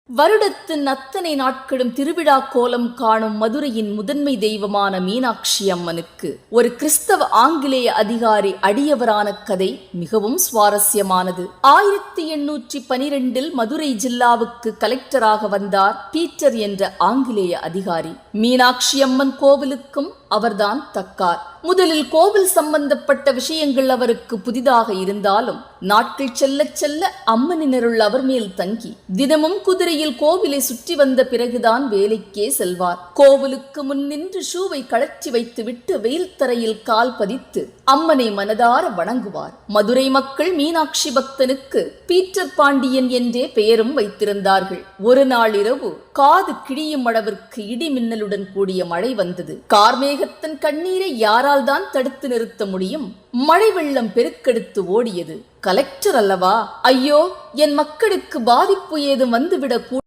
வருடத்தின் அத்தனை நாட்களும் திருவிழா கோலம் காணும் மதுரையின் முதன்மை தெய்வமான மீனாட்சி அம்மனுக்கு ஒரு கிறிஸ்தவ ஆங்கிலேய அதிகாரி அடியவரான கதை மிகவும் சுவாரஸ்யமானது. 1812 மதுரை ஜில்லாவுக்கு கலெக்டராக வந்தார் பீட்டர் என்ற ஆங்கிலேய அதிகாரி. மீனாட்சி அம்மன் கோவிலுக்கும் அவர்தான் தக்கார். முதலில் கோவில் சம்பந்தப்பட்ட விஷயங்கள் அவருக்கு புதிதாக இருந்தாலும் நாட்கள் செல்ல செல்ல அம்மனினருள் அவர் மேல் தங்கி தினமும் குதிரையில் கோவிலை சுற்றி வந்த பிறகுதான் வேலைக்கே செல்வார். கோவிலுக்கு முன் நின்று ஷூவை கழற்றி வைத்துவிட்டு வெயில் தரையில் கால் பதித்து அம்மனை மனதார வணங்குவார். மதுரை மக்கள் மீனாட்சி பக்தனுக்கு பீட்டர் பாண்டியன் என்றே பெயரும் வைத்திருந்தார்கள். ஒரு நாள் இரவு காது கிழியும் அளவிற்கு இடி மின்னலுடன் கூடிய மழை வந்தது. கார்மேகத்தின் கண்ணீரை யாரால் தான் தடுத்து நிறுத்த முடியும்? மழை வெள்ளம் பெருக்கெடுத்து ஓடியது. கலெக்டர் அல்லவா? ஐயோ, என் மக்களுக்கு பாதிப்பு ஏதும் வந்துவிடக்கூடாது